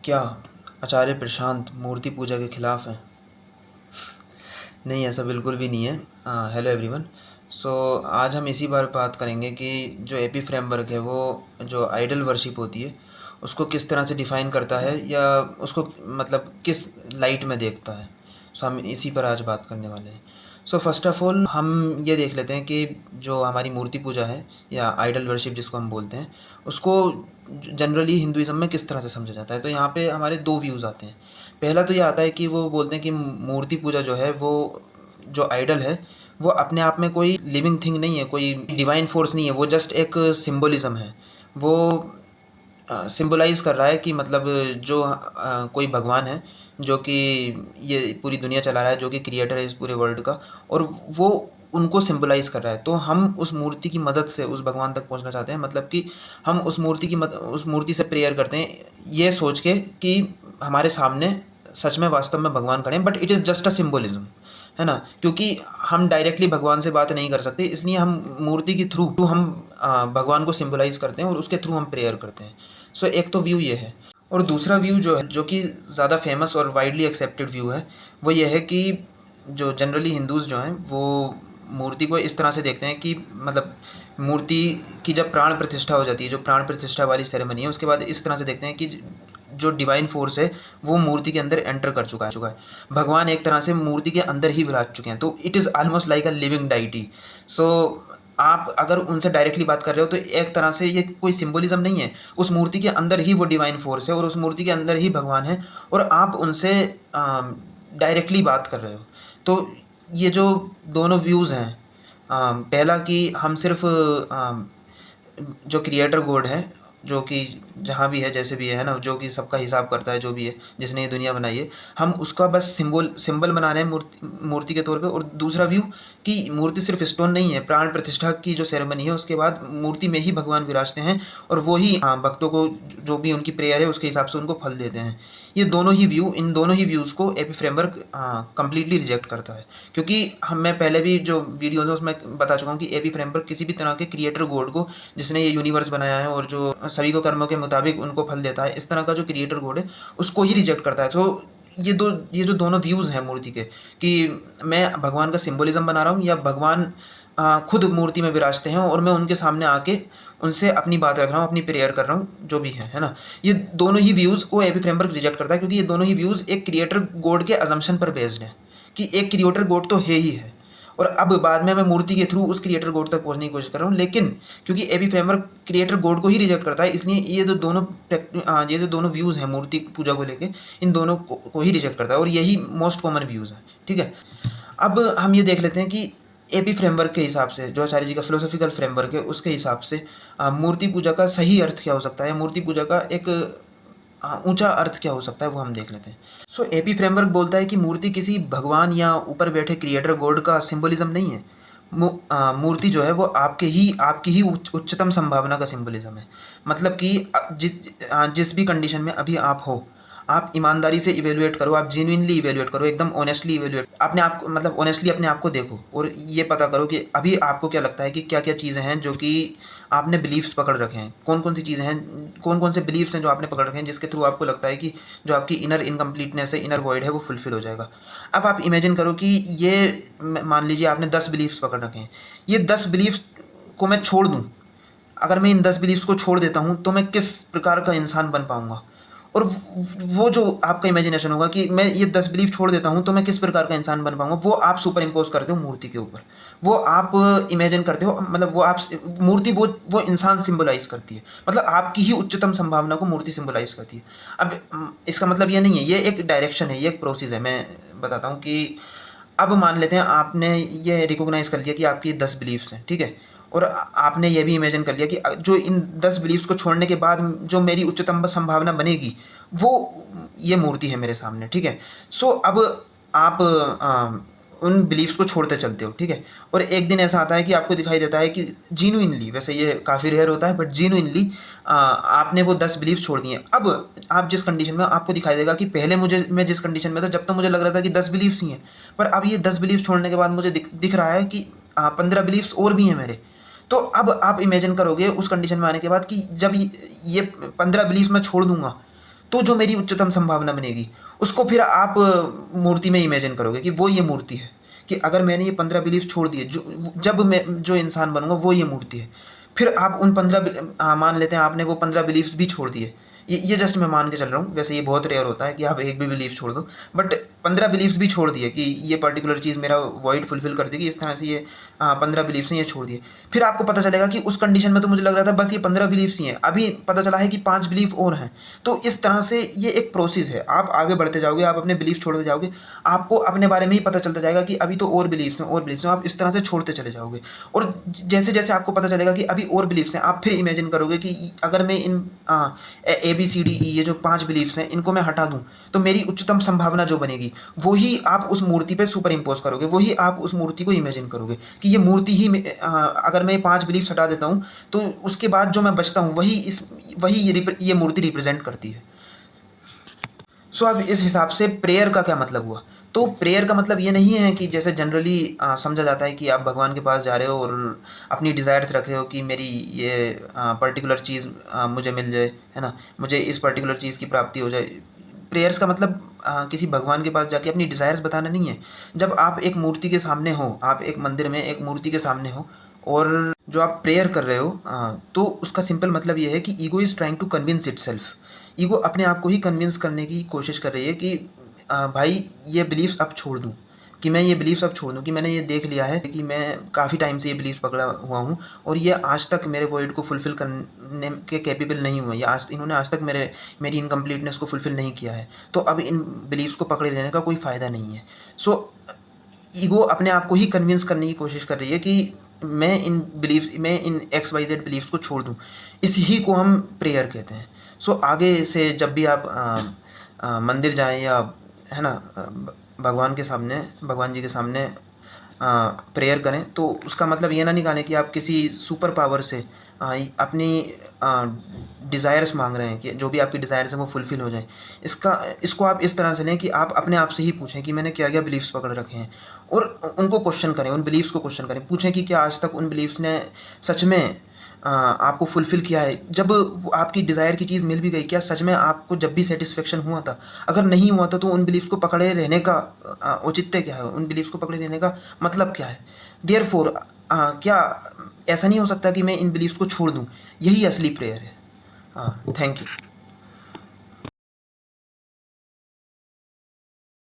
क्या आचार्य प्रशांत मूर्ति पूजा के खिलाफ हैं? नहीं, ऐसा बिल्कुल भी नहीं है। Hello everyone. सो आज हम इसी बार बात करेंगे कि जो एपी फ्रेमवर्क है वो जो आइडल वर्शिप होती है उसको किस तरह से डिफ़ाइन करता है या उसको मतलब किस लाइट में देखता है। सो हम इसी पर आज बात करने वाले हैं। सो फर्स्ट ऑफ़ ऑल हम ये देख लेते हैं कि जो हमारी मूर्ति पूजा है या आइडल वर्शिप जिसको हम बोलते हैं, उसको जनरली हिंदुइज़्म में किस तरह से समझा जाता है। तो यहाँ पे हमारे 2 व्यूज़ आते हैं। पहला तो ये आता है कि वो बोलते हैं कि मूर्ति पूजा जो है वो जो आइडल है वो अपने आप में कोई लिविंग थिंग नहीं है, कोई डिवाइन फोर्स नहीं है, वो जस्ट एक सिंबलिज्म है। वो सिंबलाइज़ कर रहा है कि मतलब जो कोई भगवान है जो कि ये पूरी दुनिया चला रहा है, जो कि क्रिएटर है इस पूरे वर्ल्ड का, और वो उनको सिंबलाइज़ कर रहा है। तो हम उस मूर्ति की मदद से उस भगवान तक पहुंचना चाहते हैं, मतलब कि हम उस मूर्ति से प्रेयर करते हैं ये सोच के कि हमारे सामने सच में वास्तव में भगवान खड़े हैं, but it is just a symbolism, है ना। क्योंकि हम डायरेक्टली भगवान से बात नहीं कर सकते, इसलिए हम मूर्ति के थ्रू हम भगवान को सिंबलाइज करते हैं और उसके थ्रू हम प्रेयर करते हैं। सो एक तो व्यू ये है। और दूसरा व्यू जो है, जो कि ज़्यादा फेमस और वाइडली एक्सेप्टेड व्यू है, वो ये है कि जो जनरली हिंदूज़ जो हैं वो मूर्ति को इस तरह से देखते हैं कि मतलब मूर्ति की जब प्राण प्रतिष्ठा हो जाती है, जो प्राण प्रतिष्ठा वाली सेरेमनी है, उसके बाद इस तरह से देखते हैं कि जो डिवाइन फोर्स है वो मूर्ति के अंदर एंटर कर चुका है। भगवान एक तरह से मूर्ति के अंदर ही विराज चुके हैं, तो it is almost like a living deity. So आप अगर उनसे डायरेक्टली बात कर रहे हो तो एक तरह से ये कोई सिंबलिज्म नहीं है, उस मूर्ति के अंदर ही वो डिवाइन फोर्स है और उस मूर्ति के अंदर ही भगवान है, और आप उनसे डायरेक्टली बात कर रहे हो। तो ये जो दोनों व्यूज़ हैं, पहला कि हम सिर्फ जो क्रिएटर गॉड है, जो कि जहाँ भी है जैसे भी है ना, जो कि सबका हिसाब करता है, जो भी है जिसने ये दुनिया बनाई है, हम उसका बस सिंबल बना रहे हैं मूर्ति के तौर पे। और दूसरा व्यू कि मूर्ति सिर्फ स्टोन नहीं है, प्राण प्रतिष्ठा की जो सेरेमनी है उसके बाद मूर्ति में ही भगवान विराजते हैं और वो ही भक्तों को जो भी उनकी प्रेयर है उसके हिसाब से उनको फल देते हैं। ये दोनों ही व्यू, इन दोनों ही व्यूज़ को एपी फ्रेमवर्क कम्प्लीटली रिजेक्ट करता है, क्योंकि मैं पहले भी जो वीडियोज़ है उसमें बता चुका हूँ कि एपी फ्रेमवर्क किसी भी तरह के क्रिएटर गॉड को, जिसने ये यूनिवर्स बनाया है और जो सभी को कर्मों के मुताबिक उनको फल देता है, इस तरह का जो क्रिएटर गॉड है उसको ही रिजेक्ट करता है। तो ये जो दोनों व्यूज़ हैं मूर्ति के, कि मैं भगवान का सिंबलिज्म बना रहा हूँ या भगवान खुद मूर्ति में विराजते हैं और मैं उनके सामने आके उनसे अपनी बात रख रहा हूँ, अपनी प्रेयर कर रहा हूँ, जो भी है ना। ये दोनों ही व्यूज़ को एपी फ्रेमवर्क रिजेक्ट करता है, क्योंकि ये दोनों ही व्यूज़ एक क्रिएटर गॉड के अजम्पशन पर बेस्ड है कि एक क्रिएटर गॉड तो है ही है, और अब बाद में मैं मूर्ति के थ्रू उस क्रिएटर गॉड तक पहुंचने की कोशिश कर रहा हूँ। लेकिन क्योंकि एपी फ्रेमवर्क क्रिएटर गॉड को ही रिजेक्ट करता है, इसलिए ये जो दोनों व्यूज़ हैं मूर्ति पूजा को लेके, इन दोनों को ही रिजेक्ट करता है, और यही मोस्ट कॉमन व्यूज़ है। ठीक है, अब हम ये देख लेते हैं कि एपी फ्रेमवर्क के हिसाब से, जो आचार्य जी का फिलोसॉफिकल फ्रेमवर्क है उसके हिसाब से मूर्ति पूजा का सही अर्थ क्या हो सकता है, मूर्ति पूजा का एक ऊंचा अर्थ क्या हो सकता है, वो हम देख लेते हैं। सो एपी फ्रेमवर्क बोलता है कि मूर्ति किसी भगवान या ऊपर बैठे क्रिएटर गॉड का सिंबलिज्म नहीं है। मूर्ति जो है वो आपकी ही उच्चतम संभावना का सिंबलिज्म है। मतलब कि जिस भी कंडीशन में अभी आप हो, आप ईमानदारी से इवेल्युएट करो, आप जेन्युइनली इवेल्युएट करो, एकदम ऑनेस्टली इवेल्युएट अपने आप को, मतलब ऑनेस्टली अपने आप को देखो और ये पता करो कि अभी आपको क्या लगता है कि क्या क्या चीज़ें हैं जो कि आपने बिलीव्स पकड़ रखे हैं, कौन कौन सी चीज़ें हैं, कौन कौन से बिलीव्स हैं जो आपने पकड़ रखे हैं, जिसके थ्रू आपको लगता है कि जो आपकी इनर इनकम्प्लीटनेस है, इनर वॉइड है, वो फुलफिल हो जाएगा। अब आप इमेजिन करो कि ये मान लीजिए आपने 10 बिलीव्स पकड़ रखे हैं, ये 10 बिलीव्स को मैं छोड़ दूँ, अगर मैं इन 10 बिलीव्स को छोड़ देता हूँ तो मैं किस प्रकार का इंसान बन पाऊँगा। और वो जो आपका इमेजिनेशन होगा कि मैं ये 10 बिलीफ छोड़ देता हूँ तो मैं किस प्रकार का इंसान बन पाऊंगा, वो आप सुपर इम्पोज करते हो मूर्ति के ऊपर, वो आप इमेजिन करते हो, मतलब वो आप मूर्ति वो इंसान सिंबलाइज करती है, मतलब आपकी ही उच्चतम संभावना को मूर्ति सिंबलाइज करती है। अब इसका मतलब ये नहीं है, ये एक डायरेक्शन है, ये एक प्रोसेस है। मैं बताता हूँ कि अब मान लेते हैं आपने ये रिकॉग्नाइज कर लिया कि आपकी 10 बिलीफ्स हैं, ठीक है, और आपने ये भी इमेजिन कर लिया कि जो इन 10 बिलीफ्स को छोड़ने के बाद जो मेरी उच्चतम संभावना बनेगी वो ये मूर्ति है मेरे सामने, ठीक है। सो अब आप उन बिलीफ्स को छोड़ते चलते हो, ठीक है, और एक दिन ऐसा आता है कि आपको दिखाई देता है कि जीनुइनली, वैसे ये काफ़ी रेयर होता है बट जीनुइनली आपने वो 10 बिलीफ्स छोड़ दिए। अब आप जिस कंडीशन में, आपको दिखाई देगा कि पहले मैं जिस कंडीशन में था जब तक मुझे लग रहा था कि 10 बिलीफ्स ही हैं, पर अब ये 10 बिलीफ्स छोड़ने के बाद मुझे दिख रहा है कि 15 बिलीफ्स और भी हैं मेरे। तो अब आप इमेजिन करोगे उस कंडीशन में आने के बाद कि जब ये 15 बिलीफ मैं छोड़ दूंगा तो जो मेरी उच्चतम संभावना बनेगी उसको फिर आप मूर्ति में इमेजिन करोगे कि वो ये मूर्ति है, कि अगर मैंने ये 15 बिलीफ छोड़ दिए, जो जब मैं जो इंसान बनूंगा वो ये मूर्ति है। फिर आप उन 15 मान लेते हैं आपने वो 15 बिलीफ्स भी छोड़ दिए, ये जस्ट मैं मान के चल रहा हूँ, वैसे ये बहुत रेयर होता है कि आप एक भी बिलीफ छोड़ दो, बट 15 बिलीफ्स भी छोड़ दिए कि ये पर्टिकुलर चीज़ मेरा वॉइड फुलफिल कर देगी, इस तरह से ये 15 बिलीफ्स हैं ये छोड़ दिए। फिर आपको पता चलेगा कि उस कंडीशन में तो मुझे लग रहा था बस ये 15 बिलीफ्स ही हैं, अभी पता चला है कि 5 बिलीफ और हैं। तो इस तरह से ये एक प्रोसेस है, आप आगे बढ़ते जाओगे, आप अपने बिलीफ छोड़ते जाओगे, आपको अपने बारे में ही पता चलता जाएगा कि अभी तो और बिलीफ्स हैं और बिलीफ्स हैं, आप इस तरह से छोड़ते चले जाओगे। और जैसे जैसे आपको पता चलेगा कि अभी और बिलीफ्स हैं, आप फिर इमेजिन करोगे कि अगर मैं इन ABCDE ये जो 5 बिलीफ्स हैं इनको मैं हटा दूं तो मेरी उच्चतम संभावना जो बनेगी वही आप उस मूर्ति पे सुपर इम्पोज करोगे, वही आप उस मूर्ति को इमेजिन करोगे कि ये मूर्ति ही अगर मैं 5 बिलीफ्स हटा देता हूँ तो उसके बाद जो मैं बचता हूँ वही ये मूर्ति रिप्रेजेंट करती है। सो अब इस हिसाब से प्रेयर का क्या मतलब हुआ? तो प्रेयर का मतलब ये नहीं है कि जैसे जनरली समझा जाता है कि आप भगवान के पास जा रहे हो और अपनी डिज़ायर्स रख रहे हो कि मेरी ये पर्टिकुलर चीज़ मुझे मिल जाए, है ना, मुझे इस पर्टिकुलर चीज़ की प्राप्ति हो जाए। प्रेयर्स का मतलब किसी भगवान के पास जाके अपनी डिज़ायर्स बताना नहीं है। जब आप एक मूर्ति के सामने हो, आप एक मंदिर में एक मूर्ति के सामने हो और जो आप प्रेयर कर रहे हो, तो उसका सिंपल मतलब ये है कि ego is trying to convince itself. Ego अपने आप को ही कन्विंस करने की कोशिश कर रही है कि भाई ये बिलीफ्स अब छोड़ दूँ, कि मैं ये बिलीफ्स अब छोड़ दूँ, कि मैंने ये देख लिया है कि मैं काफ़ी टाइम से ये बिलीफ्स पकड़ा हुआ हूँ और ये आज तक मेरे वॉइड को फुलफ़िल करने के कैपेबल नहीं हुए, या इन्होंने आज तक मेरी इनकम्प्लीटनेस को फुलफ़िल नहीं किया है, तो अब इन बिलीफ्स को पकड़े रहने का कोई फ़ायदा नहीं है। सो ईगो अपने आप को ही कन्विंस करने की कोशिश कर रही है कि मैं इन XYZ बिलीफ्स को छोड़ दूँ। इसी को हम प्रेयर कहते हैं। सो आगे से जब भी आप मंदिर जाएं या, है ना, भगवान जी के सामने प्रेयर करें तो उसका मतलब ये ना निकालें कि आप किसी सुपर पावर से अपनी डिज़ायर्स मांग रहे हैं कि जो भी आपकी डिज़ायर्स हैं वो फुलफ़िल हो जाए। इसको आप इस तरह से लें कि आप अपने आप से ही पूछें कि मैंने क्या क्या बिलीफ्स पकड़ रखे हैं, और उनको क्वेश्चन करें, उन बिलीफ्स को क्वेश्चन करें, पूछें कि क्या आज तक उन बिलीफ्स ने सच में आपको फुलफ़िल किया है। जब वो आपकी डिज़ायर की चीज़ मिल भी गई, क्या सच में आपको जब भी सेटिस्फेक्शन हुआ था? अगर नहीं हुआ था तो उन बिलीफ्स को पकड़े रहने का औचित्य क्या है? उन बिलीफ्स को पकड़े रहने का मतलब क्या है? देयरफॉर क्या ऐसा नहीं हो सकता कि मैं इन बिलीफ्स को छोड़ दूँ? यही असली प्रेयर है। हाँ, थैंक यू।